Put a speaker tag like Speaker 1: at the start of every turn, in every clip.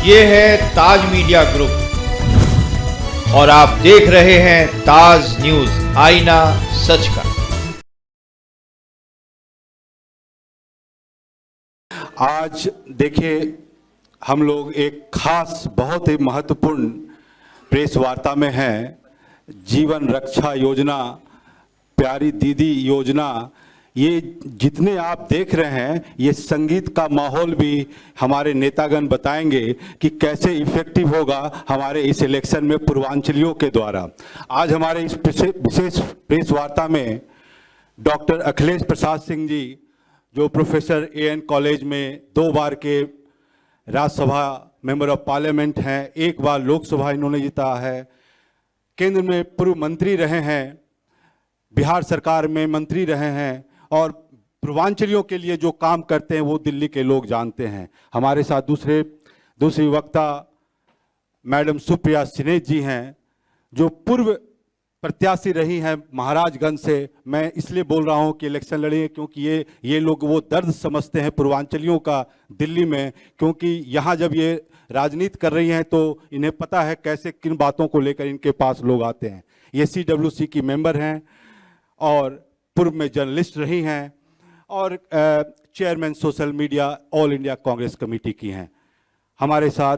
Speaker 1: ये है ताज media group और आप देख रहे हैं ताज न्यूज, आईना सच का।
Speaker 2: आज देखिए, हम लोग एक खास बहुत ही महत्वपूर्ण प्रेस वार्ता में हैं। जीवन रक्षा योजना, प्यारी दीदी योजना, ये जितने आप देख रहे हैं, ये संगीत का माहौल भी हमारे नेतागण बताएंगे कि कैसे इफेक्टिव होगा हमारे इस इलेक्शन में पूर्वांचलियों के द्वारा। आज हमारे इस विशेष प्रेस वार्ता में डॉक्टर अखिलेश प्रसाद सिंह जी, जो प्रोफेसर AN कॉलेज में 2 बार के राज्यसभा मेंबर ऑफ पार्लियामेंट हैं, 1 बार लोकसभा इन्होंने जीता है, केंद्र में पूर्व मंत्री रहे हैं, बिहार सरकार में मंत्री रहे हैं और पूर्वांचलियों के लिए जो काम करते हैं वो दिल्ली के लोग जानते हैं। हमारे साथ दूसरी वक्ता मैडम सुप्रिया सिनेज जी हैं, जो पूर्व प्रत्याशी रही हैं महाराजगंज से। मैं इसलिए बोल रहा हूं कि इलेक्शन लड़ी है क्योंकि ये लोग वो दर्द समझते हैं पूर्वांचलियों का दिल्ली में, क्योंकि यहाँ जब ये राजनीति कर रही हैं तो इन्हें पता है कैसे किन बातों को लेकर इनके पास लोग आते हैं। ये CWC की मेंबर हैं और पूर्व में जर्नलिस्ट रही हैं और chairman social media all India Congress committee की हैं। हमारे साथ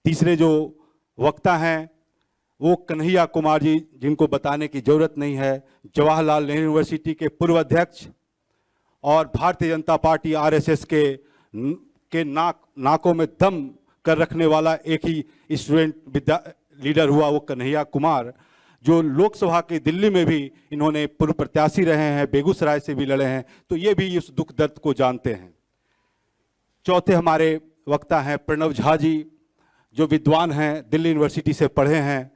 Speaker 2: तीसरे जो वक्ता हैं वो कन्हैया कुमार जी, जिनको बताने की जरूरत नहीं है, जवाहरलाल नेहरू यूनिवर्सिटी के पूर्व अध्यक्ष और भारतीय जनता पार्टी RSS के नाकों में दम कर रखने वाला एक ही स्टूडेंट लीडर हुआ वो कन्हैया कुमार, जो लोकसभा के दिल्ली में भी इन्होंने पूर्व प्रत्याशी रहे हैं, बेगूसराय से भी लड़े हैं, तो ये भी इस दुख दर्द को जानते हैं। चौथे हमारे वक्ता हैं प्रणव झा जी, जो विद्वान हैं, दिल्ली यूनिवर्सिटी से पढ़े हैं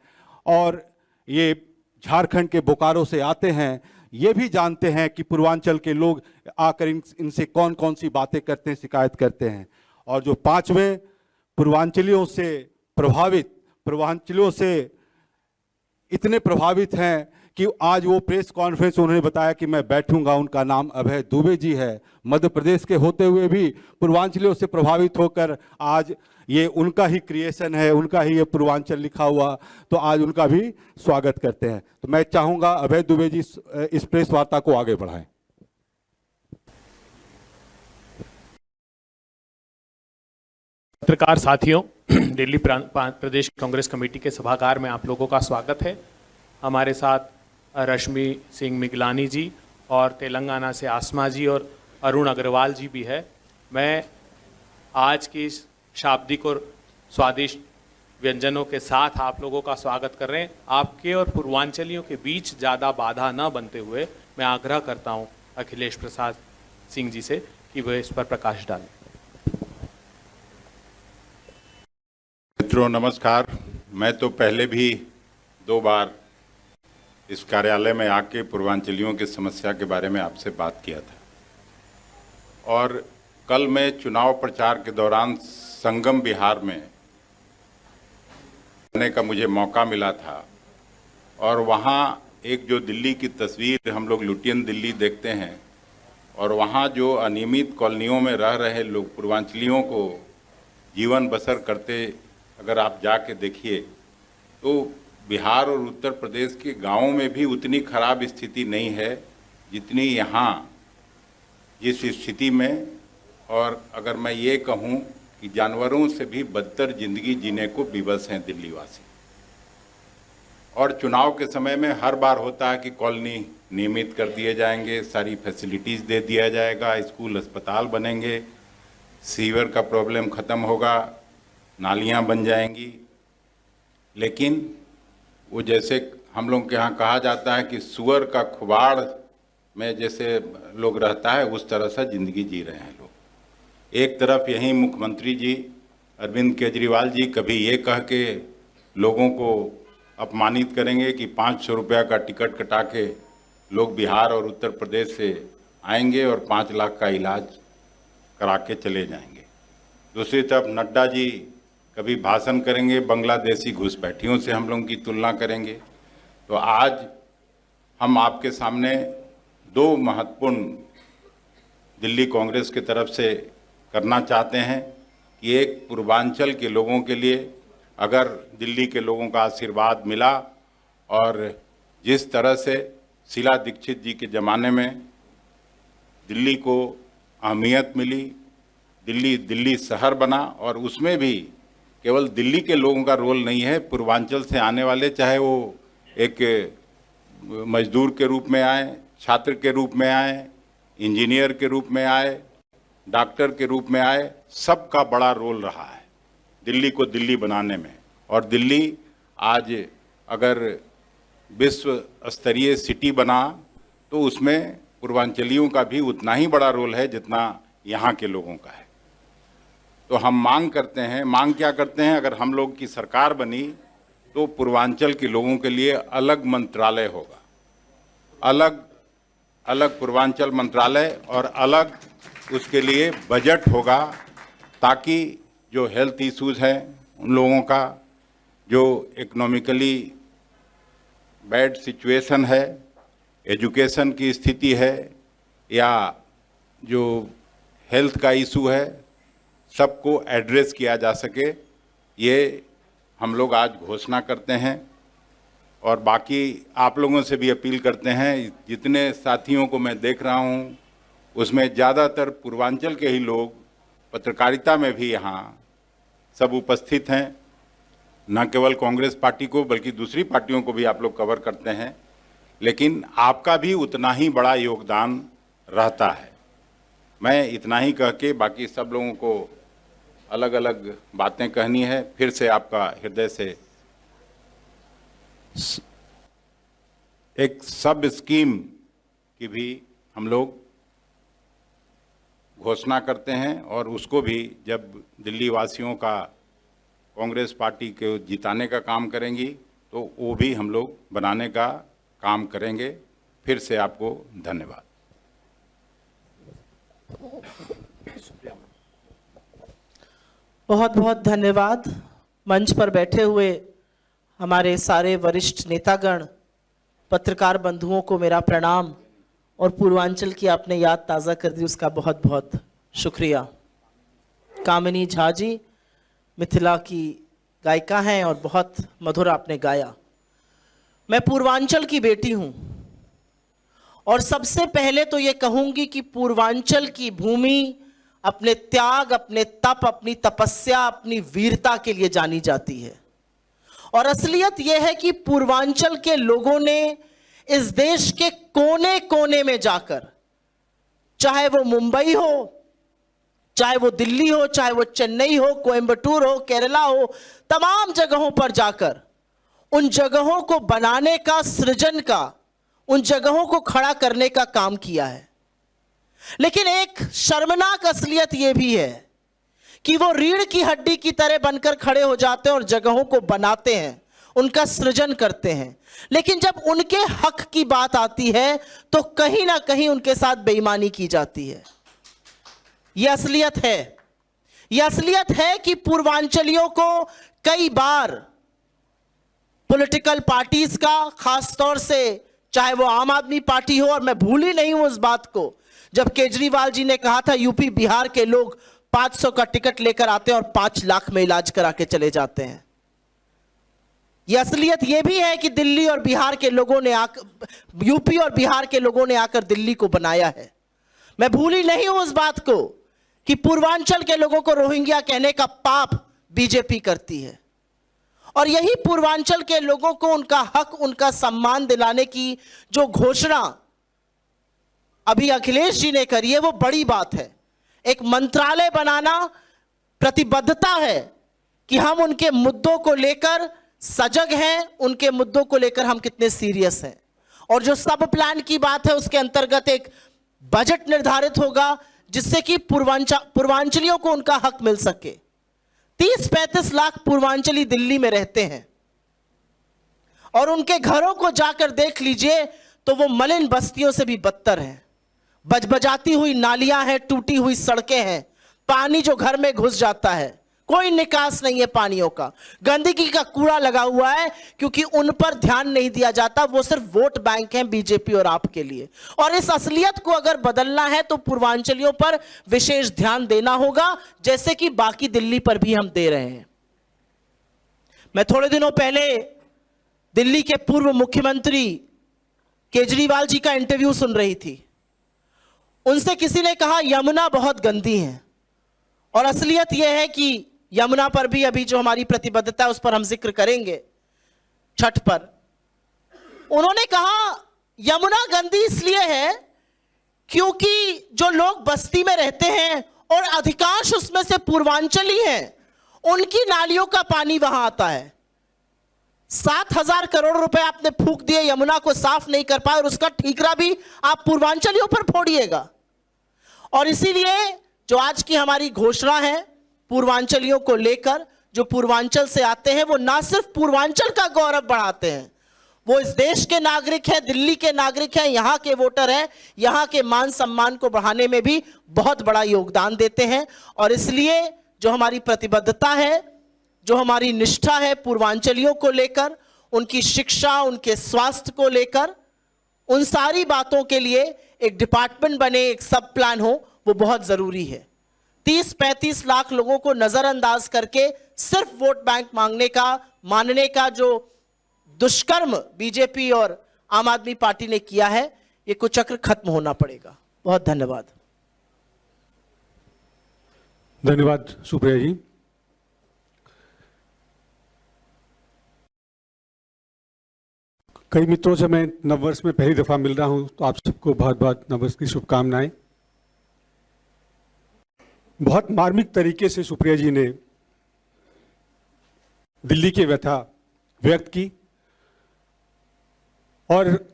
Speaker 2: और ये झारखंड के बोकारो से आते हैं। ये भी जानते हैं कि पूर्वांचल के लोग आकर इनसे कौन कौन सी बातें करते हैं, शिकायत करते हैं। और जो पांचवें पूर्वांचलियों से इतने प्रभावित हैं कि आज वो प्रेस कॉन्फ्रेंस उन्होंने बताया कि मैं बैठूंगा, उनका नाम अभय दुबे जी है। मध्य प्रदेश के होते हुए भी पूर्वांचलियों से प्रभावित होकर आज ये उनका ही क्रिएशन है, उनका ही ये पूर्वांचल लिखा हुआ, तो आज उनका भी स्वागत करते हैं। तो मैं चाहूंगा अभय दुबे जी इस प्रेस वार्ता को आगे बढ़ाएं।
Speaker 3: पत्रकार साथियों, दिल्ली प्रदेश कांग्रेस कमेटी के सभागार में आप लोगों का स्वागत है। हमारे साथ रश्मि सिंह मिगलानी जी और तेलंगाना से आसमा जी और अरुण अग्रवाल जी भी है। मैं आज की इस शाब्दिक और स्वादिष्ट व्यंजनों के साथ आप लोगों का स्वागत कर रहे हैं। आपके और पूर्वांचलियों के बीच ज़्यादा बाधा न बनते हुए मैं आग्रह करता हूं अखिलेश प्रसाद सिंह जी से कि वह इस पर प्रकाश डालें।
Speaker 4: मित्रों नमस्कार। मैं तो पहले भी 2 बार इस कार्यालय में आके पूर्वांचलियों की समस्या के बारे में आपसे बात किया था और कल मैं चुनाव प्रचार के दौरान संगम बिहार में आने का मुझे मौका मिला था और वहाँ एक जो दिल्ली की तस्वीर हम लोग लुटियन दिल्ली देखते हैं और वहाँ जो अनियमित कॉलोनियों में रह रहे लोग पूर्वांचलियों को जीवन बसर करते अगर आप जाके देखिए तो बिहार और उत्तर प्रदेश के गांवों में भी उतनी खराब स्थिति नहीं है जितनी यहाँ जिस स्थिति में, और अगर मैं ये कहूँ कि जानवरों से भी बदतर जिंदगी जीने को विवश हैं दिल्ली वासी। और चुनाव के समय में हर बार होता है कि कॉलोनी नियमित कर दिए जाएंगे, सारी फैसिलिटीज़ दे दिया जाएगा, स्कूल अस्पताल बनेंगे, सीवर का प्रॉब्लम ख़त्म होगा, नालियाँ बन जाएंगी। लेकिन वो जैसे हम लोग के यहाँ कहा जाता है कि सुअर का खुबाड़ में जैसे लोग रहता है, उस तरह से ज़िंदगी जी रहे हैं लोग। एक तरफ यहीं मुख्यमंत्री जी अरविंद केजरीवाल जी कभी ये कह के लोगों को अपमानित करेंगे कि 500 रुपया का टिकट कटा के लोग बिहार और उत्तर प्रदेश से आएंगे और 5 लाख का इलाज करा के चले जाएंगे। दूसरी तरफ नड्डा जी कभी भाषण करेंगे बांग्लादेशी घुसपैठियों से हम लोगों की तुलना करेंगे। तो आज हम आपके सामने 2 महत्वपूर्ण दिल्ली कांग्रेस की तरफ से करना चाहते हैं। कि एक पूर्वांचल के लोगों के लिए अगर दिल्ली के लोगों का आशीर्वाद मिला और जिस तरह से शीला दीक्षित जी के ज़माने में दिल्ली को अहमियत मिली, दिल्ली शहर बना, और उसमें भी केवल दिल्ली के लोगों का रोल नहीं है, पूर्वांचल से आने वाले, चाहे वो एक मजदूर के रूप में आए, छात्र के रूप में आए, इंजीनियर के रूप में आए, डॉक्टर के रूप में आए, सबका बड़ा रोल रहा है दिल्ली को दिल्ली बनाने में। और दिल्ली आज अगर विश्व स्तरीय सिटी बना तो उसमें पूर्वांचलियों का भी उतना ही बड़ा रोल है जितना यहाँ के लोगों का है। तो हम मांग क्या करते हैं, अगर हम लोग की सरकार बनी तो पूर्वांचल के लोगों के लिए अलग मंत्रालय होगा, अलग पूर्वांचल मंत्रालय, और अलग उसके लिए बजट होगा, ताकि जो हेल्थ इश्यूज़ हैं उन लोगों का, जो इकोनॉमिकली बैड सिचुएशन है, एजुकेशन की स्थिति है, या जो हेल्थ का इशू है, सबको एड्रेस किया जा सके। ये हम लोग आज घोषणा करते हैं। और बाकी आप लोगों से भी अपील करते हैं, जितने साथियों को मैं देख रहा हूँ उसमें ज़्यादातर पूर्वांचल के ही लोग पत्रकारिता में भी यहाँ सब उपस्थित हैं। न केवल कांग्रेस पार्टी को बल्कि दूसरी पार्टियों को भी आप लोग कवर करते हैं, लेकिन आपका भी उतना ही बड़ा योगदान रहता है। मैं इतना ही कह के बाकी सब लोगों को अलग अलग बातें कहनी है। फिर से आपका हृदय से एक सब स्कीम की भी हम लोग घोषणा करते हैं, और उसको भी जब दिल्ली वासियों का कांग्रेस पार्टी को जिताने का काम करेंगी तो वो भी हम लोग बनाने का काम करेंगे। फिर से आपको धन्यवाद।
Speaker 5: बहुत बहुत धन्यवाद। मंच पर बैठे हुए हमारे सारे वरिष्ठ नेतागण, पत्रकार बंधुओं को मेरा प्रणाम, और पूर्वांचल की आपने याद ताज़ा कर दी उसका बहुत बहुत शुक्रिया। कामिनी झा जी मिथिला की गायिका हैं और बहुत मधुर आपने गाया। मैं पूर्वांचल की बेटी हूँ और सबसे पहले तो ये कहूँगी कि पूर्वांचल की भूमि अपने त्याग, अपने तप, अपनी तपस्या, अपनी वीरता के लिए जानी जाती है। और असलियत यह है कि पूर्वांचल के लोगों ने इस देश के कोने कोने में जाकर, चाहे वो मुंबई हो, चाहे वो दिल्ली हो, चाहे वो चेन्नई हो, कोयम्बटूर हो, केरला हो, तमाम जगहों पर जाकर उन जगहों को बनाने का, सृजन का, उन जगहों को खड़ा करने का काम किया है। लेकिन एक शर्मनाक असलियत यह भी है कि वो रीढ़ की हड्डी की तरह बनकर खड़े हो जाते हैं और जगहों को बनाते हैं, उनका सृजन करते हैं, लेकिन जब उनके हक की बात आती है तो कहीं ना कहीं उनके साथ बेईमानी की जाती है। यह असलियत है। यह असलियत है कि पूर्वांचलियों को कई बार पॉलिटिकल पार्टीज का, खासतौर से चाहे वो आम आदमी पार्टी हो, और मैं भूल ही नहीं हूं उस बात को जब केजरीवाल जी ने कहा था यूपी बिहार के लोग 500 का टिकट लेकर आते हैं और 5 लाख में इलाज करा के चले जाते हैं। यह असलियत यह भी है कि दिल्ली और बिहार के लोगों ने यूपी और बिहार के लोगों ने आकर दिल्ली को बनाया है। मैं भूल ही नहीं हूं उस बात को कि पूर्वांचल के लोगों को रोहिंग्या कहने का पाप बीजेपी करती है, और यही पूर्वांचल के लोगों को उनका हक, उनका सम्मान दिलाने की जो घोषणा अभी अखिलेश जी ने करी है वो बड़ी बात है। एक मंत्रालय बनाना प्रतिबद्धता है कि हम उनके मुद्दों को लेकर सजग हैं, उनके मुद्दों को लेकर हम कितने सीरियस हैं। और जो सब प्लान की बात है उसके अंतर्गत एक बजट निर्धारित होगा जिससे कि पूर्वांचलियों को उनका हक मिल सके। 30-35 लाख पूर्वांचली दिल्ली में रहते हैं और उनके घरों को जाकर देख लीजिए तो वो मलिन बस्तियों से भी बदतर हैं। बजबजाती हुई नालियां हैं, टूटी हुई सड़कें हैं, पानी जो घर में घुस जाता है, कोई निकास नहीं है पानियों का, गंदगी का कूड़ा लगा हुआ है, क्योंकि उन पर ध्यान नहीं दिया जाता। वो सिर्फ वोट बैंक हैं बीजेपी और आपके लिए। और इस असलियत को अगर बदलना है तो पूर्वांचलियों पर विशेष ध्यान देना होगा, जैसे कि बाकी दिल्ली पर भी हम दे रहे हैं। मैं थोड़े दिनों पहले दिल्ली के पूर्व मुख्यमंत्री केजरीवाल जी का इंटरव्यू सुन रही थी। उनसे किसी ने कहा यमुना बहुत गंदी है, और असलियत यह है कि यमुना पर भी अभी जो हमारी प्रतिबद्धता है उस पर हम जिक्र करेंगे छठ पर। उन्होंने कहा यमुना गंदी इसलिए है क्योंकि जो लोग बस्ती में रहते हैं और अधिकांश उसमें से पूर्वांचली हैं, उनकी नालियों का पानी वहां आता है। 7,000 करोड़ रुपए आपने फूंक दिए, यमुना को साफ नहीं कर पाए, और उसका ठीकरा भी आप पूर्वांचलियों पर फोड़िएगा। और इसीलिए जो आज की हमारी घोषणा है पूर्वांचलियों को लेकर, जो पूर्वांचल से आते हैं वो ना सिर्फ पूर्वांचल का गौरव बढ़ाते हैं, वो इस देश के नागरिक हैं, दिल्ली के नागरिक हैं, यहाँ के वोटर हैं, यहाँ के मान सम्मान को बढ़ाने में भी बहुत बड़ा योगदान देते हैं। और इसलिए जो हमारी प्रतिबद्धता है, जो हमारी निष्ठा है पूर्वांचलियों को लेकर, उनकी शिक्षा, उनके स्वास्थ्य को लेकर, उन सारी बातों के लिए एक डिपार्टमेंट बने, एक सब प्लान हो, वो बहुत जरूरी है। 30-35 लाख लोगों को नजरअंदाज करके सिर्फ वोट बैंक मानने का जो दुष्कर्म बीजेपी और आम आदमी पार्टी ने किया है, ये कुचक्र खत्म होना पड़ेगा। बहुत धन्यवाद।
Speaker 6: धन्यवाद सुप्रिया जी। कई मित्रों से मैं नववर्ष में पहली दफा मिल रहा हूं, तो आप सबको बहुत बहुत नववर्ष की शुभकामनाएं। बहुत मार्मिक तरीके से सुप्रिया जी ने दिल्ली की व्यथा व्यक्त की, और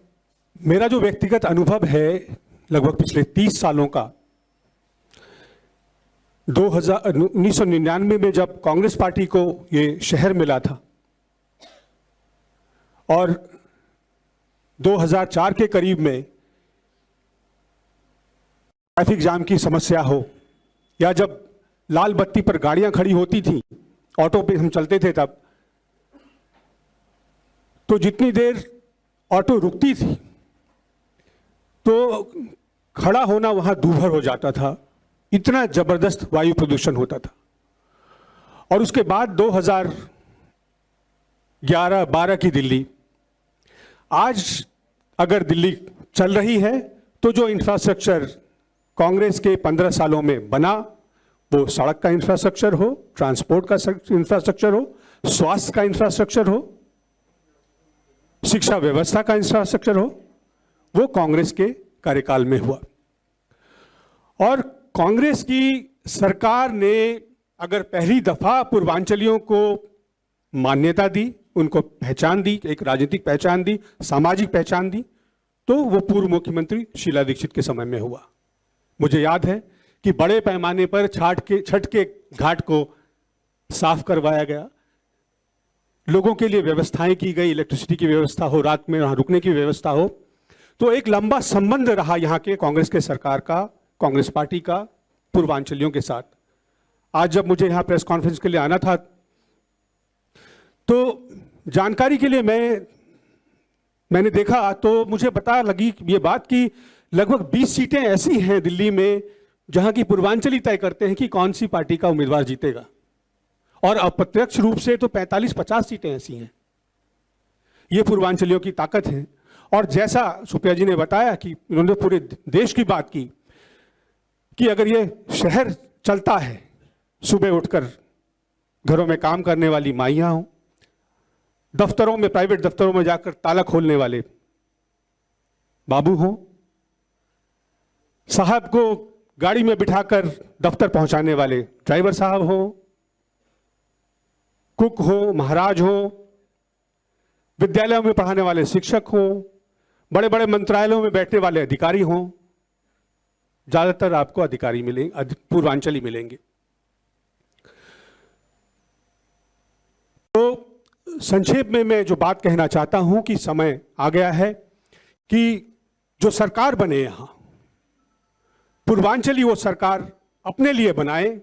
Speaker 6: मेरा जो व्यक्तिगत अनुभव है लगभग पिछले 30 सालों का, 1999 में जब कांग्रेस पार्टी को ये शहर मिला था और 2004 के करीब में ट्रैफिक जाम की समस्या हो, या जब लाल बत्ती पर गाड़ियां खड़ी होती थी, ऑटो पे हम चलते थे तब, तो जितनी देर ऑटो रुकती थी तो खड़ा होना वहां दूभर हो जाता था, इतना जबरदस्त वायु प्रदूषण होता था। और उसके बाद 2011-12 की दिल्ली, आज अगर दिल्ली चल रही है तो जो इंफ्रास्ट्रक्चर कांग्रेस के 15 सालों में बना, वो सड़क का इंफ्रास्ट्रक्चर हो, ट्रांसपोर्ट का इंफ्रास्ट्रक्चर हो, स्वास्थ्य का इंफ्रास्ट्रक्चर हो, शिक्षा व्यवस्था का इंफ्रास्ट्रक्चर हो, वो कांग्रेस के कार्यकाल में हुआ। और कांग्रेस की सरकार ने अगर पहली दफा पूर्वांचलियों को मान्यता दी, उनको पहचान दी, एक राजनीतिक पहचान दी, सामाजिक पहचान दी, तो वो पूर्व मुख्यमंत्री शीला दीक्षित के समय में हुआ। मुझे याद है कि बड़े पैमाने पर छठ के घाट को साफ करवाया गया, लोगों के लिए व्यवस्थाएं की गई, इलेक्ट्रिसिटी की व्यवस्था हो, रात में वहां रुकने की व्यवस्था हो। तो एक लंबा संबंध रहा यहाँ के कांग्रेस के सरकार का, कांग्रेस पार्टी का पूर्वांचलियों के साथ। आज जब मुझे यहाँ प्रेस कॉन्फ्रेंस के लिए आना था, तो जानकारी के लिए मैंने देखा, तो मुझे पता लगी ये बात कि लगभग 20 सीटें ऐसी हैं दिल्ली में जहां की पूर्वांचली तय करते हैं कि कौन सी पार्टी का उम्मीदवार जीतेगा, और अप्रत्यक्ष रूप से तो 45-50 सीटें ऐसी हैं। ये पूर्वांचलियों की ताकत है। और जैसा सुप्रिया जी ने बताया कि उन्होंने पूरे देश की बात की कि अगर ये शहर चलता है, सुबह उठकर घरों में काम करने वाली माइयां हों, दफ्तरों में, प्राइवेट दफ्तरों में जाकर ताला खोलने वाले बाबू हों, साहब को गाड़ी में बिठाकर दफ्तर पहुंचाने वाले ड्राइवर साहब हों, कुक हो, महाराज हो, विद्यालयों में पढ़ाने वाले शिक्षक हों, बड़े बड़े मंत्रालयों में बैठने वाले अधिकारी हों, ज्यादातर आपको अधिकारी मिलेंगे, पूर्वांचली मिलेंगे। तो संक्षेप में मैं जो बात कहना चाहता हूं कि समय आ गया है कि जो सरकार बने यहां, पूर्वांचली वो सरकार अपने लिए बनाए,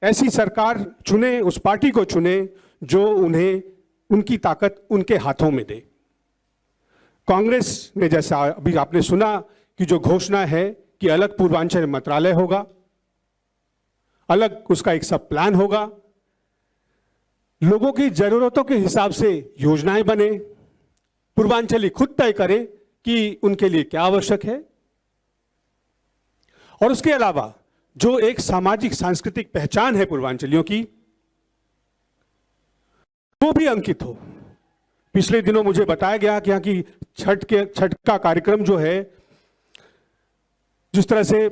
Speaker 6: ऐसी सरकार चुने, उस पार्टी को चुने जो उन्हें उनकी ताकत उनके हाथों में दे। कांग्रेस ने, जैसा अभी आपने सुना कि जो घोषणा है कि अलग पूर्वांचल मंत्रालय होगा, अलग उसका एक सब प्लान होगा, लोगों की जरूरतों के हिसाब से योजनाएं बने, पूर्वांचली खुद तय करे कि उनके लिए क्या आवश्यक है, और उसके अलावा जो एक सामाजिक सांस्कृतिक पहचान है पूर्वांचलियों की, वो भी अंकित हो। पिछले दिनों मुझे बताया गया कि यहाँ की छठ का कार्यक्रम जो है, जिस तरह से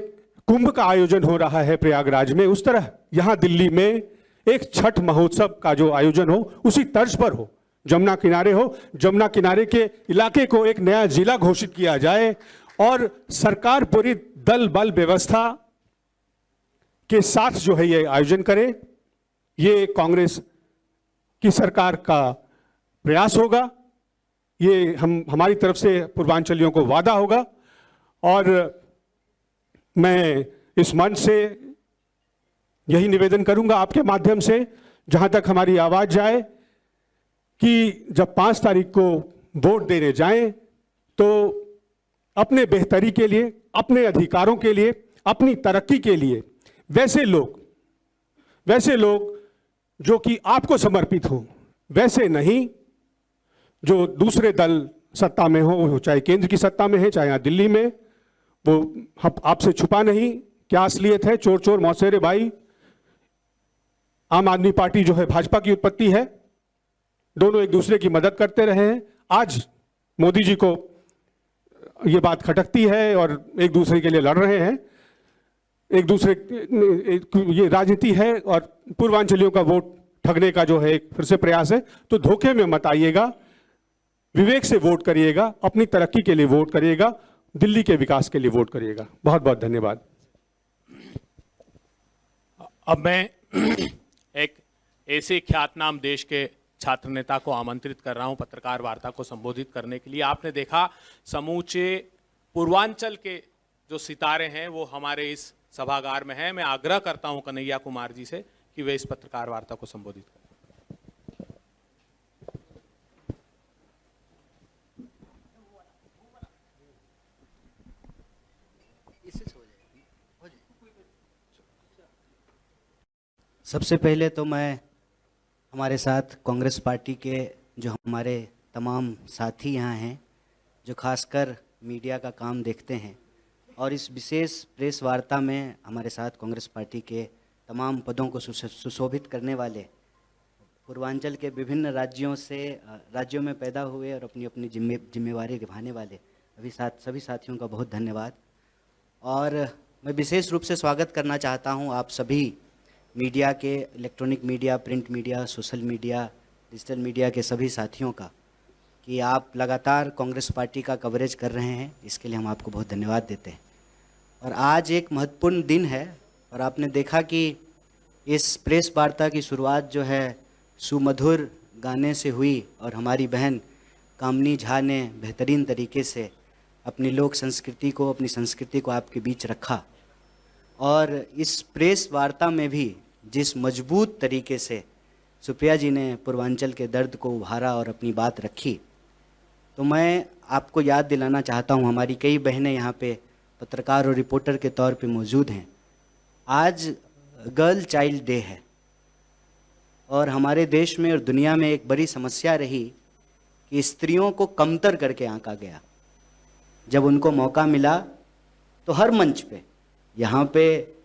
Speaker 6: कुंभ का आयोजन हो रहा है प्रयागराज में, उस तरह यहां दिल्ली में एक छठ महोत्सव का जो आयोजन हो उसी तर्ज पर हो, जमुना किनारे हो, जमुना किनारे के इलाके को एक नया जिला घोषित किया जाए और सरकार पूरी दल बल व्यवस्था के साथ जो है ये आयोजन करे। ये कांग्रेस की सरकार का प्रयास होगा, ये हमारी तरफ से पूर्वांचलियों को वादा होगा। और मैं इस मंच से यही निवेदन करूंगा आपके माध्यम से, जहां तक हमारी आवाज जाए, कि जब 5 तारीख को वोट देने जाएं तो अपने बेहतरी के लिए, अपने अधिकारों के लिए, अपनी तरक्की के लिए वैसे लोग जो कि आपको समर्पित हो, वैसे नहीं जो दूसरे दल सत्ता में हो, चाहे केंद्र की सत्ता में है चाहे यहाँ दिल्ली में, वो आपसे छुपा नहीं क्या असलियत है। चोर चोर मौसेरे भाई, आम आदमी पार्टी जो है भाजपा की उत्पत्ति है, दोनों एक दूसरे की मदद करते रहे हैं। आज मोदी जी को ये बात खटकती है और एक दूसरे के लिए लड़ रहे हैं, एक दूसरे ये राजनीति है और पूर्वांचलियों का वोट ठगने का जो है एक फिर से प्रयास है। तो धोखे में मत आइएगा, विवेक से वोट करिएगा, अपनी तरक्की के लिए वोट करिएगा, दिल्ली के विकास के लिए वोट करिएगा। बहुत बहुत धन्यवाद।
Speaker 3: अब मैं एक ऐसे ख्यातनाम देश के छात्र नेता को आमंत्रित कर रहा हूं पत्रकार वार्ता को संबोधित करने के लिए। आपने देखा समूचे पूर्वांचल के जो सितारे हैं वो हमारे इस सभागार में हैं। मैं आग्रह करता हूं कन्हैया कुमार जी से कि वे इस पत्रकार वार्ता को संबोधित करें।
Speaker 7: सबसे पहले तो मैं हमारे साथ कांग्रेस पार्टी के जो हमारे तमाम साथी यहाँ हैं, जो खासकर मीडिया का काम देखते हैं, और इस विशेष प्रेस वार्ता में हमारे साथ कांग्रेस पार्टी के तमाम पदों को सुशोभित करने वाले पूर्वांचल के विभिन्न राज्यों में पैदा हुए और अपनी अपनी जिम्मेवारी निभाने वाले सभी साथियों का बहुत धन्यवाद। और मैं विशेष रूप से स्वागत करना चाहता हूँ आप सभी मीडिया के, electronic media, print media, social media, digital media के सभी साथियों का, कि आप लगातार कांग्रेस पार्टी का कवरेज कर रहे हैं। इसके लिए हम आपको बहुत धन्यवाद देते हैं। और आज एक महत्वपूर्ण दिन है और आपने देखा कि इस प्रेस वार्ता की शुरुआत जो है सुमधुर गाने से हुई और हमारी बहन कामनी झा ने बेहतरीन तरीके से अपनी लोक संस्कृति को, अपनी संस्कृति को आपके बीच रखा। और इस प्रेस वार्ता में भी जिस मजबूत तरीके से सुप्रिया जी ने पूर्वांचल के दर्द को उभारा और अपनी बात रखी, तो मैं आपको याद दिलाना चाहता हूँ, हमारी कई बहनें यहाँ पे पत्रकार और रिपोर्टर के तौर पे मौजूद हैं। आज गर्ल चाइल्ड डे है और हमारे देश में और दुनिया में एक बड़ी समस्या रही कि स्त्रियों को कमतर करके आंका गया। जब उनको मौका मिला तो हर मंच पे, यहाँ पे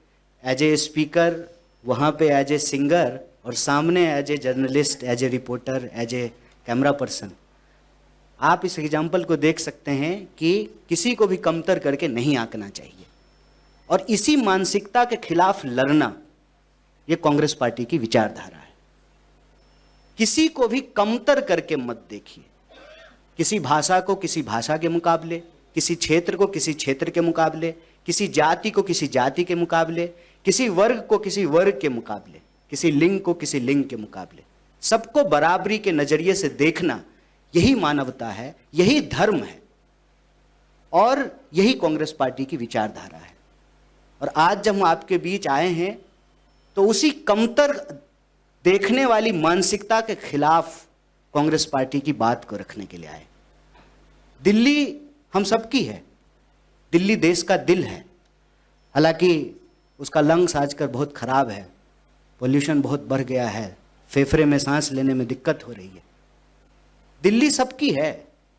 Speaker 7: एज ए स्पीकर, वहाँ पे एज ए सिंगर और सामने as a journalist, as a reporter, as a camera person, आप इस एग्जाम्पल को देख सकते हैं कि किसी को भी कमतर करके नहीं आंकना चाहिए। और इसी मानसिकता के खिलाफ लड़ना, ये कांग्रेस पार्टी की विचारधारा है। किसी को भी कमतर करके मत देखिए। किसी भाषा को किसी भाषा के मुकाबले, किसी क्षेत्र को किसी क्षेत्र के मुकाबले, किसी जाति को किसी जाति के मुकाबले, किसी वर्ग को किसी वर्ग के मुकाबले, किसी लिंग को किसी लिंग के मुकाबले, सबको बराबरी के नजरिए से देखना, यही मानवता है, यही धर्म है और यही कांग्रेस पार्टी की विचारधारा है। और आज जब हम आपके बीच आए हैं तो उसी कमतर देखने वाली मानसिकता के खिलाफ कांग्रेस पार्टी की बात को रखने के लिए आए। दिल्ली हम सबकी है, दिल्ली देश का दिल है। हालांकि उसका लंग्स आजकल बहुत खराब है, पोल्यूशन बहुत बढ़ गया है, फेफड़े में सांस लेने में दिक्कत हो रही है। दिल्ली सबकी है,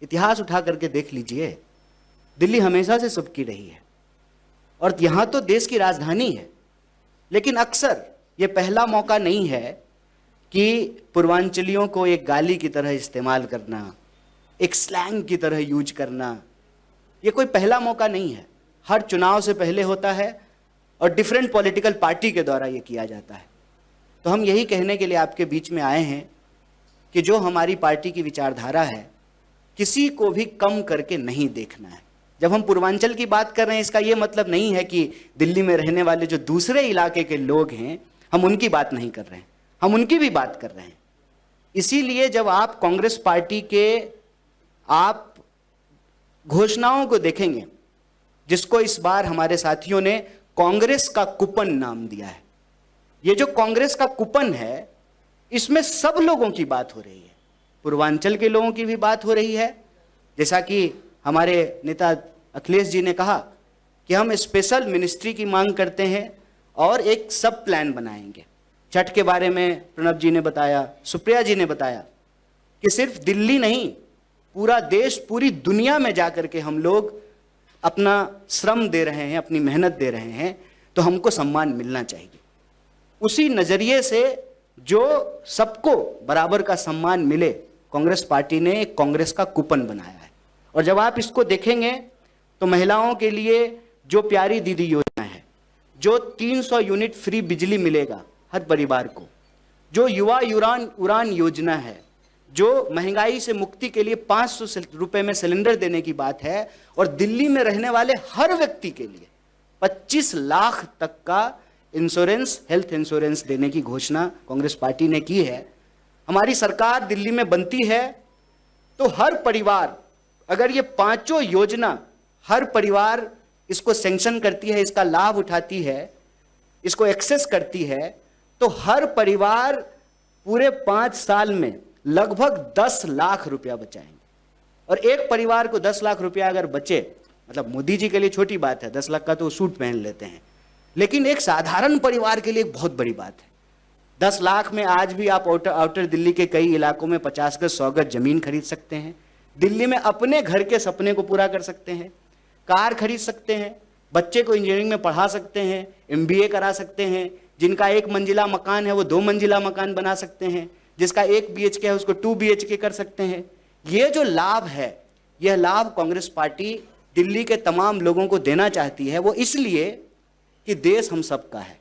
Speaker 7: इतिहास उठा करके देख लीजिए, दिल्ली हमेशा से सबकी रही है और यहाँ तो देश की राजधानी है। लेकिन अक्सर ये पहला मौका नहीं है कि पूर्वांचलियों को एक गाली की तरह इस्तेमाल करना, एक स्लैंग की तरह यूज करना, ये कोई पहला मौका नहीं है। हर चुनाव से पहले होता है और डिफरेंट पॉलिटिकल पार्टी के द्वारा ये किया जाता है। तो हम यही कहने के लिए आपके बीच में आए हैं कि जो हमारी पार्टी की विचारधारा है, किसी को भी कम करके नहीं देखना है। जब हम पूर्वांचल की बात कर रहे हैं, इसका ये मतलब नहीं है कि दिल्ली में रहने वाले जो दूसरे इलाके के लोग हैं, हम उनकी बात नहीं कर रहे हैं, हम उनकी भी बात कर रहे हैं। इसीलिए जब आप कांग्रेस पार्टी के आप घोषणाओं को देखेंगे, जिसको इस बार हमारे साथियों ने कांग्रेस का कूपन नाम दिया है, ये जो कांग्रेस का कूपन है, इसमें सब लोगों की बात हो रही है, पूर्वांचल के लोगों की भी बात हो रही है। जैसा कि हमारे नेता अखिलेश जी ने कहा कि हम स्पेशल मिनिस्ट्री की मांग करते हैं और एक सब प्लान बनाएंगे। छठ के बारे में प्रणब जी ने बताया, सुप्रिया जी ने बताया कि सिर्फ दिल्ली नहीं, पूरा देश, पूरी दुनिया में जाकर के हम लोग अपना श्रम दे रहे हैं, अपनी मेहनत दे रहे हैं, तो हमको सम्मान मिलना चाहिए। उसी नजरिए से जो सबको बराबर का सम्मान मिले, कांग्रेस पार्टी ने एक कांग्रेस का कूपन बनाया है। और जब आप इसको देखेंगे तो महिलाओं के लिए जो प्यारी दीदी योजना है, जो 300 यूनिट फ्री बिजली मिलेगा हर परिवार को, जो युवा उड़ान योजना है, जो महंगाई से मुक्ति के लिए 500 रुपए में सिलेंडर देने की बात है, और दिल्ली में रहने वाले हर व्यक्ति के लिए 25 लाख तक का इंश्योरेंस, हेल्थ इंश्योरेंस देने की घोषणा कांग्रेस पार्टी ने की है। हमारी सरकार दिल्ली में बनती है तो हर परिवार, अगर ये पांचों योजना हर परिवार इसको सैंक्शन करती है, इसका लाभ उठाती है, इसको एक्सेस करती है, तो हर परिवार पूरे 5 साल में लगभग 10 लाख रुपया बचाएंगे। और एक परिवार को 10 लाख रुपया अगर बचे, मतलब मोदी जी के लिए छोटी बात है, 10 लाख का तो सूट पहन लेते हैं, लेकिन एक साधारण परिवार के लिए एक बहुत बड़ी बात है। 10 लाख में आज भी आप आउटर दिल्ली के कई इलाकों में 50 गज 100 गज जमीन खरीद सकते हैं, दिल्ली में अपने घर के सपने को पूरा कर सकते हैं, कार खरीद सकते हैं, बच्चे को इंजीनियरिंग में पढ़ा सकते हैं, MBA करा सकते हैं, जिनका 1 मंजिला मकान है वो 2 मंजिला मकान बना सकते हैं, जिसका 1 BHK है उसको 2 BHK कर सकते हैं। ये जो लाभ है, यह लाभ कांग्रेस पार्टी दिल्ली के तमाम लोगों को देना चाहती है। वो इसलिए कि देश हम सबका है।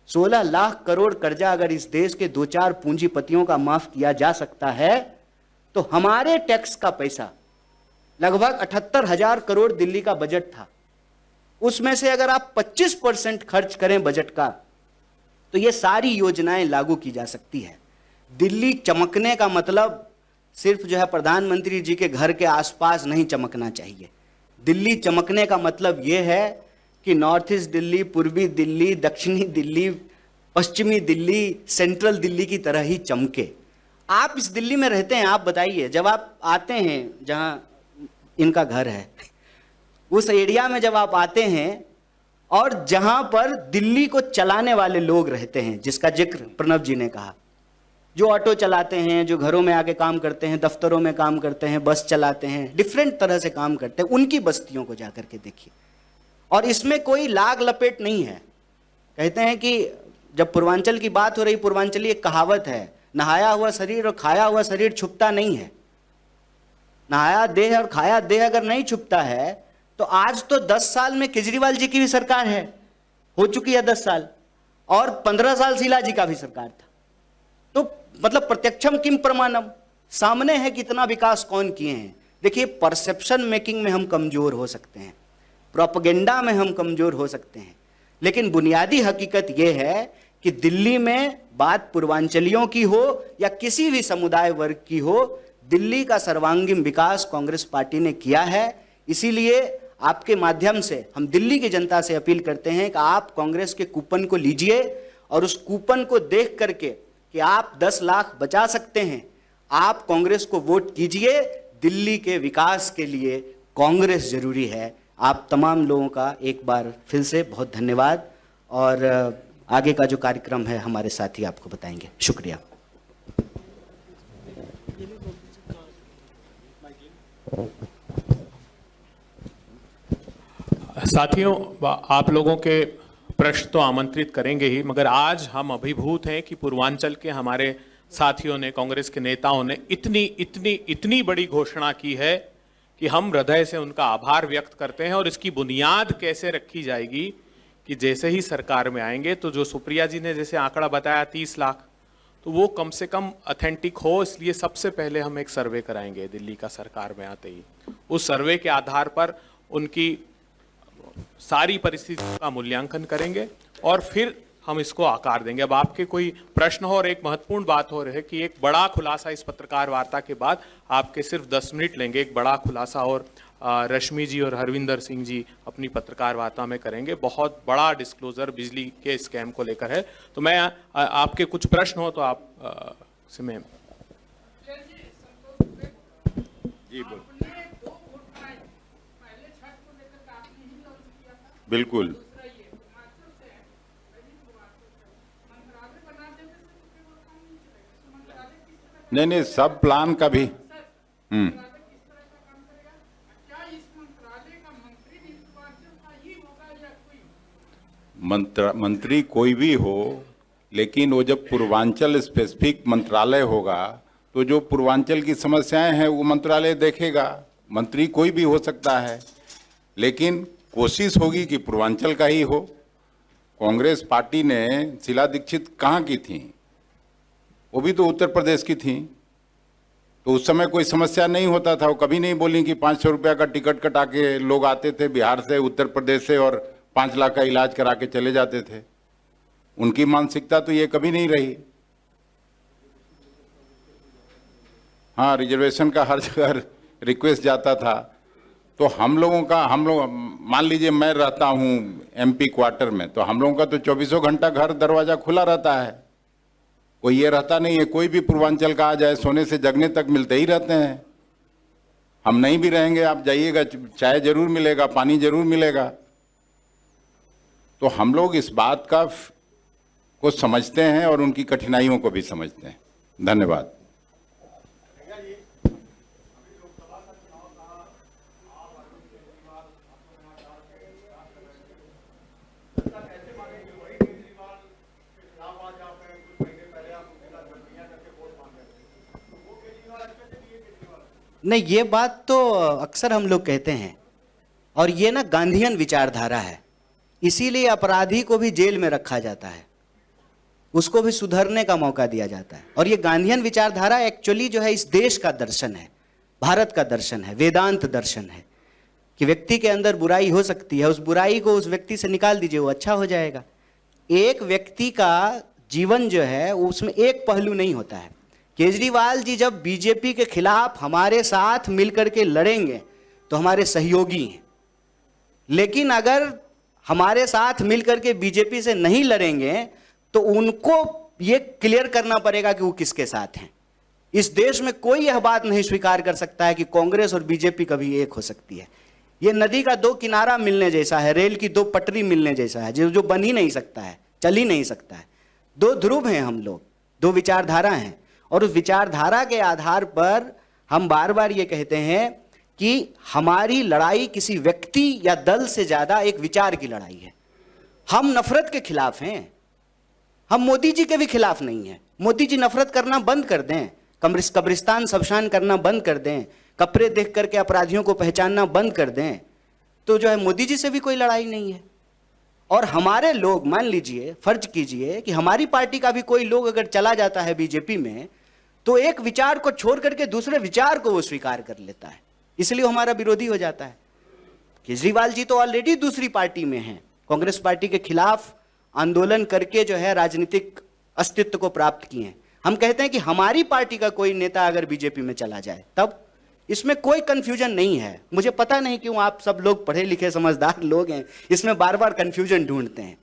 Speaker 7: 16 लाख करोड़ कर्जा अगर इस देश के 2-4 पूंजीपतियों का माफ किया जा सकता है, तो हमारे टैक्स का पैसा लगभग 78,000 करोड़ दिल्ली का बजट था, उसमें से अगर आप 25% खर्च करें बजट का, तो ये सारी योजनाएं लागू की जा सकती है। दिल्ली चमकने का मतलब सिर्फ जो है प्रधानमंत्री जी के घर के आसपास नहीं चमकना चाहिए। दिल्ली चमकने का मतलब ये है कि नॉर्थ ईस्ट दिल्ली, पूर्वी दिल्ली, दक्षिणी दिल्ली, पश्चिमी दिल्ली, सेंट्रल दिल्ली की तरह ही चमके। आप इस दिल्ली में रहते हैं, आप बताइए, जब आप आते हैं जहां इनका घर है, उस एरिया में जब आप आते हैं और जहां पर दिल्ली को चलाने वाले लोग रहते हैं, जिसका जिक्र प्रणब जी ने कहा, जो ऑटो चलाते हैं, जो घरों में आके काम करते हैं, दफ्तरों में काम करते हैं, बस चलाते हैं, डिफरेंट तरह से काम करते हैं, उनकी बस्तियों को जाकर के देखिए। और इसमें कोई लाग लपेट नहीं है। कहते हैं कि जब पूर्वांचल की बात हो रही, पूर्वांचली एक कहावत है, नहाया हुआ शरीर और खाया हुआ शरीर छुपता नहीं है। नहाया देह और खाया देह अगर नहीं छुपता है, तो आज तो 10 साल में केजरीवाल जी की भी सरकार है, हो चुकी है 10 साल, और 15 साल शीला जी का भी सरकार था। तो मतलब प्रत्यक्षम किम प्रमाणम, सामने है कितना विकास कौन किए हैं। देखिए, परसेप्शन मेकिंग में हम कमजोर हो सकते हैं, प्रोपेगेंडा में हम कमजोर हो सकते हैं, लेकिन बुनियादी हकीकत यह है कि दिल्ली में बात पूर्वांचलियों की हो या किसी भी समुदाय वर्ग की हो, दिल्ली का सर्वांगीण विकास कांग्रेस पार्टी ने किया है। इसीलिए आपके माध्यम से हम दिल्ली की जनता से अपील करते हैं कि आप कांग्रेस के कूपन को लीजिए और उस कूपन को देख करके कि आप 10 लाख बचा सकते हैं, आप कांग्रेस को वोट कीजिए। दिल्ली के विकास के लिए कांग्रेस जरूरी है। आप तमाम लोगों का एक बार फिर से बहुत धन्यवाद, और आगे का जो कार्यक्रम है हमारे साथी आपको बताएंगे। शुक्रिया।
Speaker 3: साथियों, आप लोगों के प्रश्न तो आमंत्रित करेंगे ही, मगर आज हम अभिभूत हैं कि पूर्वांचल के हमारे साथियों ने, कांग्रेस के नेताओं ने इतनी बड़ी घोषणा की है कि हम हृदय से उनका आभार व्यक्त करते हैं। और इसकी बुनियाद कैसे रखी जाएगी कि जैसे ही सरकार में आएंगे तो जो सुप्रिया जी ने जैसे आंकड़ा बताया 30 लाख, तो वो कम से कम ऑथेंटिक हो। इसलिए सबसे पहले हम एक सर्वे कराएंगे दिल्ली का सरकार में आते ही। उस सर्वे के आधार पर उनकी सारी परिस्थितियों का मूल्यांकन करेंगे और फिर हम इसको आकार देंगे। अब आपके कोई प्रश्न हो, और एक महत्वपूर्ण बात हो रही है कि एक बड़ा खुलासा इस पत्रकार वार्ता के बाद आपके सिर्फ 10 मिनट लेंगे, एक बड़ा खुलासा और रश्मि जी और हरविंदर सिंह जी अपनी पत्रकार वार्ता में करेंगे। बहुत बड़ा डिस्क्लोजर बिजली के स्कैम को लेकर है। तो मैं आपके कुछ प्रश्न हो तो आप से मैं
Speaker 4: जी बोल। बिल्कुल नहीं, सब प्लान का भी मंत्री कोई भी हो, लेकिन वो जब पूर्वांचल स्पेसिफिक मंत्रालय होगा तो जो पूर्वांचल की समस्याएं हैं वो मंत्रालय देखेगा। मंत्री कोई भी हो सकता है, लेकिन कोशिश होगी कि पूर्वांचल का ही हो। कांग्रेस पार्टी ने शीला दीक्षित कहाँ की थी? वो भी तो उत्तर प्रदेश की थी। तो उस समय कोई समस्या नहीं होता था। वो कभी नहीं बोली कि 500 रुपया का टिकट कटा के लोग आते थे बिहार से, उत्तर प्रदेश से, और 5 लाख का इलाज करा के चले जाते थे। उनकी मानसिकता तो ये कभी नहीं रही। हाँ, रिजर्वेशन का हर जगह रिक्वेस्ट जाता था। तो हम लोग मान लीजिए मैं रहता हूँ MP क्वार्टर में, तो हम लोगों का तो 24 घंटा घर दरवाजा खुला रहता है। कोई ये रहता नहीं है, कोई भी पूर्वांचल का आ जाए, सोने से जगने तक मिलते ही रहते हैं। हम नहीं भी रहेंगे, आप जाइएगा, चाय जरूर मिलेगा, पानी जरूर मिलेगा। तो हम लोग इस बात को समझते हैं और उनकी कठिनाइयों को भी समझते हैं। धन्यवाद।
Speaker 7: नहीं, ये बात तो अक्सर हम लोग कहते हैं, और ये ना गांधीयन विचारधारा है। इसीलिए अपराधी को भी जेल में रखा जाता है, उसको भी सुधरने का मौका दिया जाता है। और ये गांधीयन विचारधारा एक्चुअली जो है इस देश का दर्शन है, भारत का दर्शन है, वेदांत दर्शन है कि व्यक्ति के अंदर बुराई हो सकती है, उस बुराई को उस व्यक्ति से निकाल दीजिए, वो अच्छा हो जाएगा। एक व्यक्ति का जीवन जो है उसमें एक पहलू नहीं होता है। केजरीवाल जी जब बीजेपी के खिलाफ हमारे साथ मिलकर के लड़ेंगे तो हमारे सहयोगी हैं, लेकिन अगर हमारे साथ मिलकर के बीजेपी से नहीं लड़ेंगे तो उनको ये क्लियर करना पड़ेगा कि वो किसके साथ हैं। इस देश में कोई यह बात नहीं स्वीकार कर सकता है कि कांग्रेस और बीजेपी कभी एक हो सकती है। ये नदी का 2 किनारा मिलने जैसा है, रेल की 2 पटरी मिलने जैसा है, जो बन ही नहीं सकता है, चल ही नहीं सकता है। 2 ध्रुव हैं हम लोग, 2 विचारधारा हैं, और उस विचारधारा के आधार पर हम बार बार ये कहते हैं कि हमारी लड़ाई किसी व्यक्ति या दल से ज्यादा एक विचार की लड़ाई है। हम नफरत के खिलाफ हैं, हम मोदी जी के भी खिलाफ नहीं हैं। मोदी जी नफरत करना बंद कर दें, कब्रिस्तान शमशान करना बंद कर दें, कपड़े देख करके अपराधियों को पहचानना बंद कर दें, तो जो है मोदी जी से भी कोई लड़ाई नहीं है। और हमारे लोग, मान लीजिए, फर्ज कीजिए कि हमारी पार्टी का भी कोई लोग अगर चला जाता है बीजेपी में, तो एक विचार को छोड़ करके दूसरे विचार को वो स्वीकार कर लेता है, इसलिए हमारा विरोधी हो जाता है। केजरीवाल जी तो ऑलरेडी दूसरी पार्टी में हैं, कांग्रेस पार्टी के खिलाफ आंदोलन करके जो है राजनीतिक अस्तित्व को प्राप्त किए हैं। हम कहते हैं कि हमारी पार्टी का कोई नेता अगर बीजेपी में चला जाए तब, इसमें कोई कंफ्यूजन नहीं है। मुझे पता नहीं क्यों आप सब लोग पढ़े लिखे समझदार लोग हैं, इसमें बार बार कंफ्यूजन ढूंढते हैं।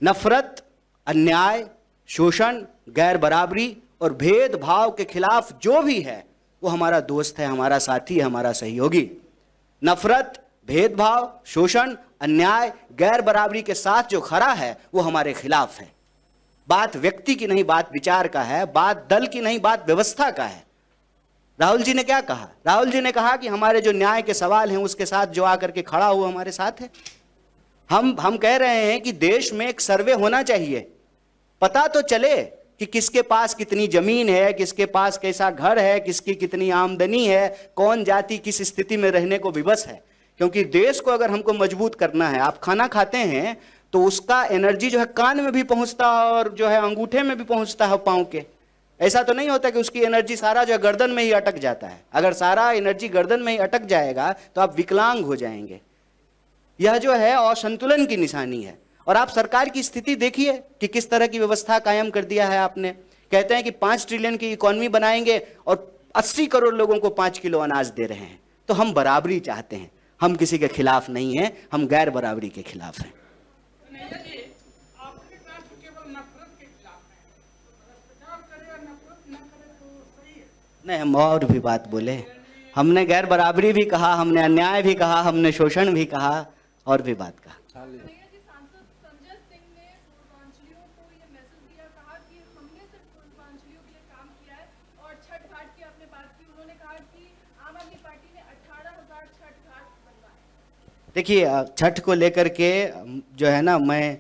Speaker 7: नफरत अन्याय, शोषण, गैर बराबरी और भेदभाव के खिलाफ जो भी है वो हमारा दोस्त है, हमारा साथी है, हमारा सहयोगी। नफरत, भेदभाव, शोषण, अन्याय, गैर बराबरी के साथ जो खड़ा है वो हमारे खिलाफ है। बात व्यक्ति की नहीं, बात विचार का है, बात दल की नहीं, बात व्यवस्था का है। राहुल जी ने क्या कहा? राहुल जी ने कहा कि हमारे जो न्याय के सवाल हैं उसके साथ जो आकर के खड़ा हुआ हमारे साथ है। हम कह रहे हैं कि देश में एक सर्वे होना चाहिए, पता तो चले कि किसके पास कितनी जमीन है, किसके पास कैसा घर है, किसकी कितनी आमदनी है, कौन जाति किस स्थिति में रहने को विवश है। क्योंकि देश को अगर हमको मजबूत करना है, आप खाना खाते हैं तो उसका एनर्जी जो है कान में भी पहुंचता है और जो है अंगूठे में भी पहुंचता है पांव के। ऐसा तो नहीं होता कि उसकी एनर्जी सारा जो है गर्दन में ही अटक जाता है। अगर सारा एनर्जी गर्दन में ही अटक जाएगा तो आप विकलांग हो जाएंगे। यह जो है असंतुलन की निशानी है। और आप सरकार की स्थिति देखिए कि किस तरह की व्यवस्था कायम कर दिया है आपने। कहते हैं कि 5 ट्रिलियन की इकोनॉमी बनाएंगे और 80 करोड़ लोगों को 5 किलो अनाज दे रहे हैं। तो हम बराबरी चाहते हैं, हम किसी के खिलाफ नहीं हैं, हम गैर बराबरी के खिलाफ हैं। नहीं, हम और भी बात बोले। हमने गैर बराबरी भी कहा, हमने अन्याय भी कहा, हमने शोषण भी कहा और भी बात कहा। देखिए, छठ को लेकर के जो है ना, मैं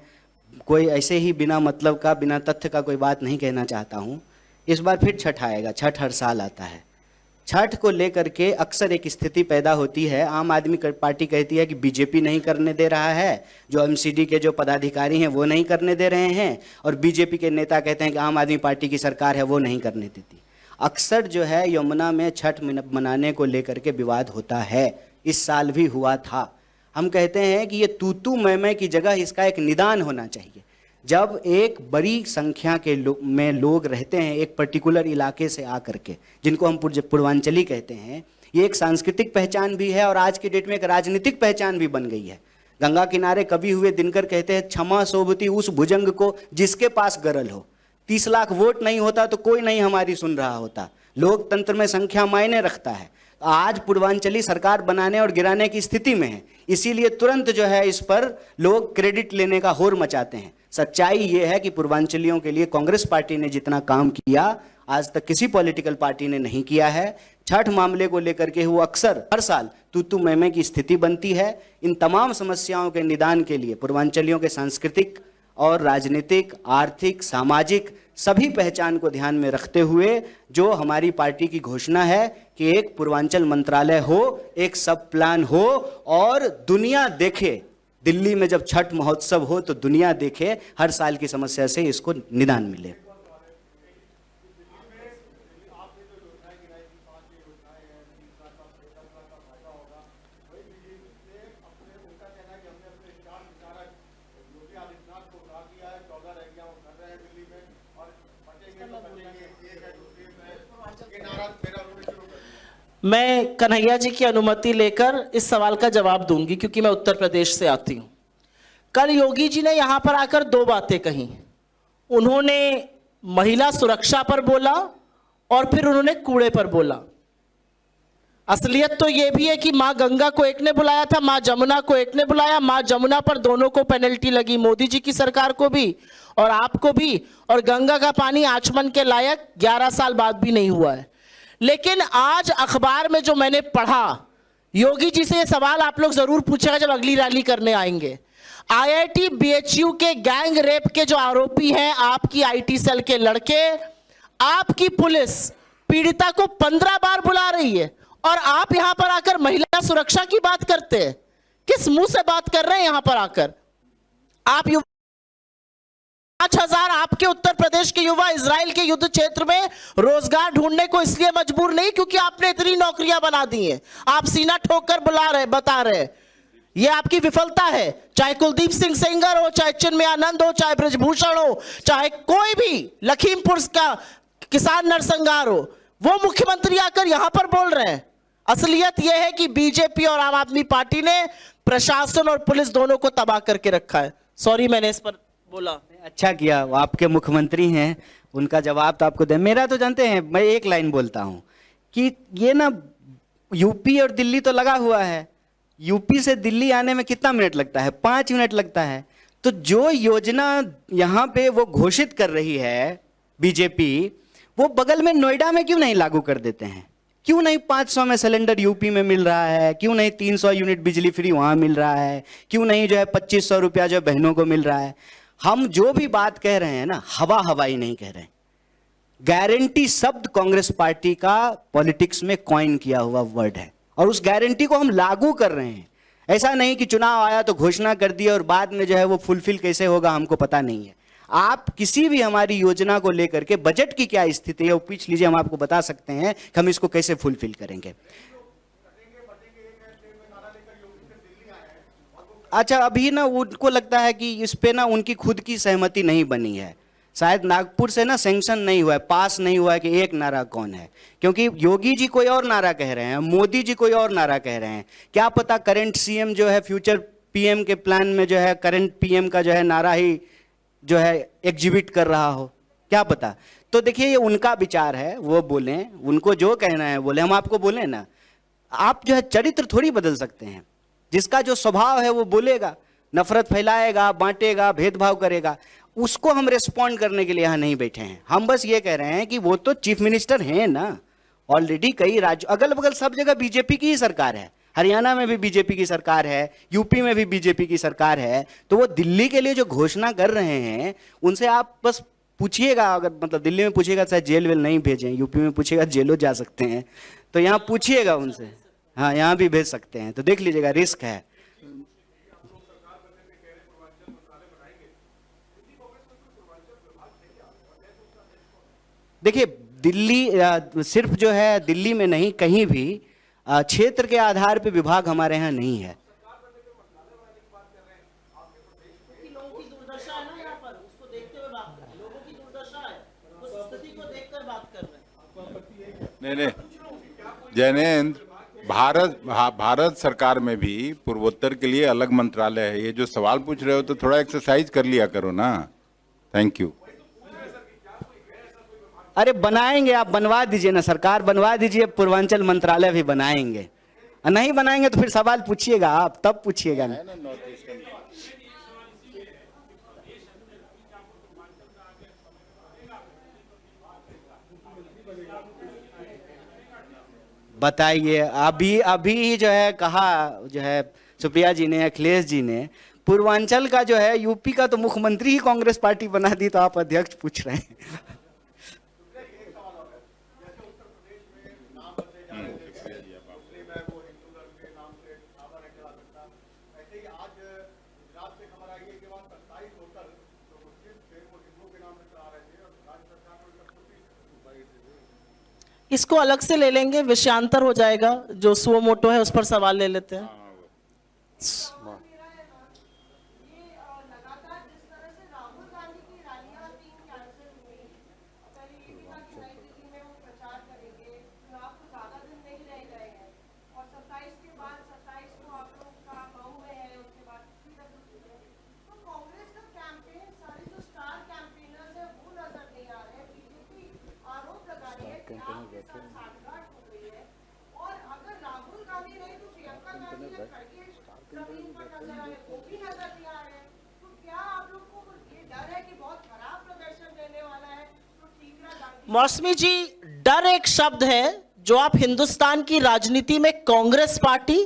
Speaker 7: कोई ऐसे ही बिना मतलब का, बिना तथ्य का कोई बात नहीं कहना चाहता हूँ। इस बार फिर छठ आएगा, छठ हर साल आता है। छठ को लेकर के अक्सर एक स्थिति पैदा होती है। आम आदमी पार्टी कहती है कि बीजेपी नहीं करने दे रहा है, जो एमसीडी के जो पदाधिकारी हैं वो नहीं करने दे रहे हैं, और बीजेपी के नेता कहते हैं कि आम आदमी पार्टी की सरकार है वो नहीं करने देती। अक्सर जो है यमुना में छठ मनाने को लेकर के विवाद होता है। इस साल भी हुआ था। हम कहते हैं कि ये तू मैं की जगह इसका एक निदान होना चाहिए। जब एक बड़ी संख्या के में लोग रहते हैं एक पर्टिकुलर इलाके से आकर के, जिनको हम पूर्वांचली कहते हैं, ये एक सांस्कृतिक पहचान भी है और आज की डेट में एक राजनीतिक पहचान भी बन गई है। गंगा किनारे कवि हुए दिनकर कहते हैं, क्षमा सोभती उस भुजंग को जिसके पास गरल हो। 30 लाख वोट नहीं होता तो कोई नहीं हमारी सुन रहा होता। लोकतंत्र में संख्या मायने रखता है। आज पूर्वांचली सरकार बनाने और गिराने की स्थिति में है, इसीलिए तुरंत जो है इस पर लोग क्रेडिट लेने का होर मचाते हैं। सच्चाई ये है कि पूर्वांचलियों के लिए कांग्रेस पार्टी ने जितना काम किया आज तक किसी पॉलिटिकल पार्टी ने नहीं किया है। छठ मामले को लेकर के वो अक्सर हर साल तू मैं की स्थिति बनती है। इन तमाम समस्याओं के निदान के लिए पूर्वांचलियों के सांस्कृतिक और राजनीतिक, आर्थिक, सामाजिक सभी पहचान को ध्यान में रखते हुए जो हमारी पार्टी की घोषणा है कि एक पूर्वांचल मंत्रालय हो, एक सब प्लान हो और दुनिया देखे। दिल्ली में जब छठ महोत्सव हो तो दुनिया देखे, हर साल की समस्या से इसको निदान मिले।
Speaker 5: मैं कन्हैया जी की अनुमति लेकर इस सवाल का जवाब दूंगी क्योंकि मैं उत्तर प्रदेश से आती हूं। कल योगी जी ने यहां पर आकर 2 बातें कही। उन्होंने महिला सुरक्षा पर बोला और फिर उन्होंने कूड़े पर बोला। असलियत तो यह भी है कि मां गंगा को एक ने बुलाया था, मां जमुना को एक ने बुलाया। मां जमुना पर दोनों को पेनल्टी लगी, मोदी जी की सरकार को भी और आपको भी। और गंगा का पानी आचमन के लायक 11 साल बाद भी नहीं हुआ है। लेकिन आज अखबार में जो मैंने पढ़ा, योगी जी से ये सवाल आप लोग जरूर पूछेगा जब अगली रैली करने आएंगे। आईआईटी बीएचयू के गैंग रेप के जो आरोपी हैं, आपकी आईटी सेल के लड़के, आपकी पुलिस पीड़िता को 15 बार बुला रही है और आप यहां पर आकर महिला सुरक्षा की बात करते हैं। किस मुंह से बात कर रहे हैं यहां पर आकर? आप 5,000 आपके उत्तर प्रदेश के युवा इजराइल के युद्ध क्षेत्र में रोजगार ढूंढने को इसलिए मजबूर नहीं क्योंकि आपने इतनी नौकरियां बना दी हैं। आप सीना ठोक कर बता रहे ये आपकी विफलता है। चाहे कुलदीप सिंह सेंगर हो, चाहे चिन्मय आनंद हो, चाहे ब्रजभूषण हो, चाहे कोई भी लखीमपुर का किसान नरसंहार हो, वो मुख्यमंत्री आकर यहां पर बोल रहे हैं। असलियत यह है कि बीजेपी और आम आदमी पार्टी ने प्रशासन और पुलिस दोनों को तबाह करके रखा है। सॉरी मैंने इस पर बोला।
Speaker 7: अच्छा किया, वो आपके मुख्यमंत्री हैं, उनका जवाब तो आपको दे। मेरा तो जानते हैं, मैं एक लाइन बोलता हूँ कि ये ना यूपी और दिल्ली तो लगा हुआ है, यूपी से दिल्ली आने में कितना मिनट लगता है? 5 मिनट लगता है। तो जो योजना यहाँ पे वो घोषित कर रही है बीजेपी, वो बगल में नोएडा में क्यों नहीं लागू कर देते हैं? क्यों नहीं 500 में सिलेंडर यूपी में मिल रहा है? क्यों नहीं 300 यूनिट बिजली फ्री वहाँ मिल रहा है? क्यों नहीं जो है 2500 रुपया जो बहनों को मिल रहा है? हम जो भी बात कह रहे हैं ना, हवा हवाई नहीं कह रहे हैं। गारंटी शब्द कांग्रेस पार्टी का पॉलिटिक्स में कॉइन किया हुआ वर्ड है, और उस गारंटी को हम लागू कर रहे हैं। ऐसा नहीं कि चुनाव आया तो घोषणा कर दी और बाद में जो है वो फुलफिल कैसे होगा हमको पता नहीं है। आप किसी भी हमारी योजना को लेकर के बजट की क्या स्थिति है वो पूछ लीजिए, हम आपको बता सकते हैं कि हम इसको कैसे फुलफिल करेंगे। अच्छा, अभी ना उनको लगता है कि इस पे ना उनकी खुद की सहमति नहीं बनी है, शायद नागपुर से ना सैंक्शन नहीं हुआ है, पास नहीं हुआ है कि एक नारा कौन है, क्योंकि योगी जी कोई और नारा कह रहे हैं, मोदी जी कोई और नारा कह रहे हैं। क्या पता करंट सीएम जो है फ्यूचर पीएम के प्लान में जो है करंट पीएम का जो है नारा ही जो है एग्जिबिट कर रहा हो, क्या पता। तो देखिए, ये उनका विचार है, वो बोलें, उनको जो कहना है बोले। हम आपको बोले ना, आप जो है चरित्र थोड़ी बदल सकते हैं। जिसका जो स्वभाव है वो बोलेगा, नफरत फैलाएगा, बांटेगा, भेदभाव करेगा, उसको हम रिस्पॉन्ड करने के लिए यहाँ नहीं बैठे हैं। हम बस ये कह रहे हैं कि वो तो चीफ मिनिस्टर हैं ना, ऑलरेडी कई राज्य अगल बगल सब जगह बीजेपी की ही सरकार है। हरियाणा में भी बीजेपी की सरकार है, यूपी में भी बीजेपी की सरकार है। तो वो दिल्ली के लिए जो घोषणा कर रहे हैं, उनसे आप बस पूछिएगा। अगर मतलब दिल्ली में पूछिएगा शायद जेल वेल नहीं भेजें, यूपी में पूछिएगा जेलों जा सकते हैं, तो यहाँ पूछिएगा उनसे, हाँ यहाँ भी भेज सकते हैं। तो देख लीजिएगा, रिस्क है। देखिए, दिल्ली सिर्फ जो है दिल्ली में नहीं, कहीं भी क्षेत्र के आधार पे विभाग हमारे यहाँ नहीं है।
Speaker 5: लोगों की दुर्दशा है ना यहाँ पर, उसको देखते हुए बात कर रहे हैं। लोगों की दुर्दशा है, उस स्थिति को देखकर बात कर रहे हैं।
Speaker 4: नहीं, जैनेन्द्र, भारत सरकार में भी पूर्वोत्तर के लिए अलग मंत्रालय है। ये जो सवाल पूछ रहे हो तो थोड़ा एक्सरसाइज कर लिया करो ना। Thank you.
Speaker 7: अरे बनाएंगे, आप बनवा दीजिए ना, सरकार बनवा दीजिए, पूर्वांचल मंत्रालय भी बनाएंगे। नहीं बनाएंगे तो फिर सवाल पूछिएगा, आप तब पूछिएगा ना। बताइए, अभी जो है कहा जो है सुप्रिया जी ने, अखिलेश जी ने, पूर्वांचल का जो है यूपी का तो मुख्यमंत्री ही कांग्रेस पार्टी बना दी, तो आप अध्यक्ष पूछ रहे हैं।
Speaker 5: इसको अलग से ले लेंगे, विषयांतर हो जाएगा। जो सुओ मोटो है उस पर सवाल ले लेते हैं। मौसमी जी, डर एक शब्द है जो आप हिंदुस्तान की राजनीति में कांग्रेस पार्टी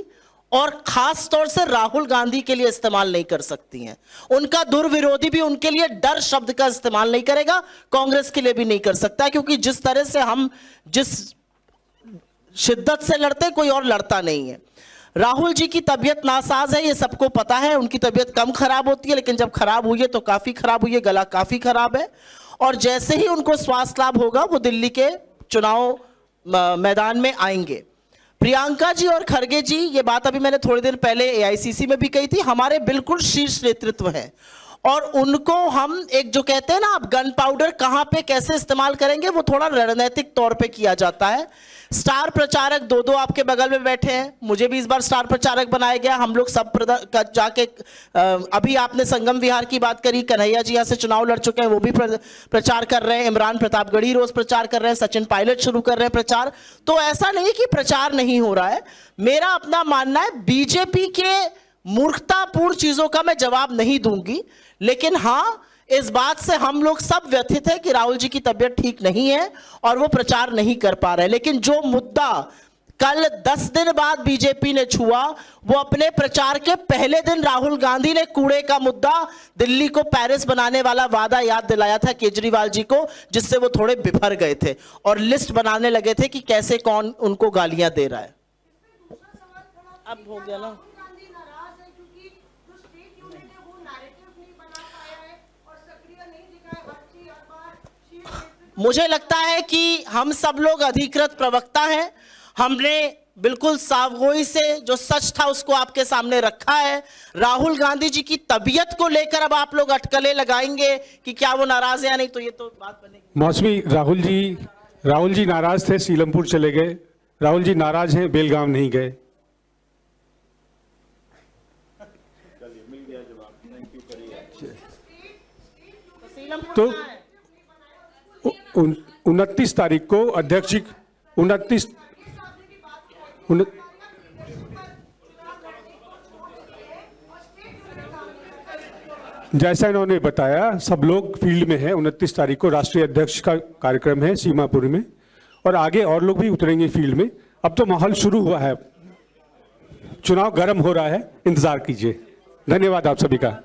Speaker 5: और खास तौर से राहुल गांधी के लिए इस्तेमाल नहीं कर सकती हैं। उनका दुर्विरोधी भी उनके लिए डर शब्द का इस्तेमाल नहीं करेगा, कांग्रेस के लिए भी नहीं कर सकता, क्योंकि जिस तरह से हम जिस शिद्दत से लड़ते, कोई और लड़ता नहीं है। राहुल जी की तबीयत नासाज है, ये सबको पता है। उनकी तबीयत कम खराब होती है, लेकिन जब खराब हुई है तो काफी खराब हुई है, गला काफी खराब है। और जैसे ही उनको स्वास्थ्य लाभ होगा वो दिल्ली के चुनाव मैदान में आएंगे। प्रियंका जी और खड़गे जी, ये बात अभी मैंने थोड़ी देर पहले एआईसीसी में भी कही थी, हमारे बिल्कुल शीर्ष नेतृत्व है। और उनको हम एक जो कहते हैं ना, आप गन पाउडर कहां पे कैसे इस्तेमाल करेंगे, वो थोड़ा रणनीतिक तौर पे किया जाता है। स्टार प्रचारक दो दो आपके बगल में बैठे हैं, मुझे भी इस बार स्टार प्रचारक बनाया गया। हम लोग सब जाके अभी आपने संगम विहार की बात करी, कन्हैया जी यहाँ से चुनाव लड़ चुके हैं, वो भी प्रचार कर रहे हैं। इमरान प्रतापगढ़ी रोज प्रचार कर रहे हैं, सचिन पायलट शुरू कर रहे हैं प्रचार। तो ऐसा नहीं कि प्रचार नहीं हो रहा है। मेरा अपना मानना है, बीजेपी के मूर्खतापूर्ण चीजों का मैं जवाब नहीं दूंगी, लेकिन हाँ, इस बात से हम लोग सब व्यथित हैं कि राहुल जी की तबीयत ठीक नहीं है और वो प्रचार नहीं कर पा रहे। लेकिन जो मुद्दा कल 10 दिन बाद बीजेपी ने छुआ, वो अपने प्रचार के पहले दिन राहुल गांधी ने कूड़े का मुद्दा, दिल्ली को पेरिस बनाने वाला वादा याद दिलाया था केजरीवाल जी को, जिससे वो थोड़े बिफर गए थे और लिस्ट बनाने लगे थे कि कैसे कौन उनको गालियां दे रहा है। अब हो गया ना। मुझे लगता है कि हम सब लोग अधिकृत प्रवक्ता हैं। हमने बिल्कुल सावगोई से जो सच था उसको आपके सामने रखा है। राहुल गांधी जी की तबीयत को लेकर अब आप लोग अटकलें लगाएंगे कि क्या वो नाराज है या नहीं, तो ये तो बात बनेगी।
Speaker 6: मौसमी, राहुल जी नाराज थे, सीलमपुर चले गए। राहुल जी नाराज हैं, बेलगाम नहीं गए। तो 29 तारीख को अध्यक्ष जी 29 जैसा इन्होंने बताया, सब लोग फील्ड में हैं। 29 तारीख को राष्ट्रीय अध्यक्ष का कार्यक्रम है सीमापुर में, और आगे और लोग भी उतरेंगे फील्ड में। अब तो माहौल शुरू हुआ है, चुनाव गर्म हो रहा है, इंतजार कीजिए। धन्यवाद आप सभी का।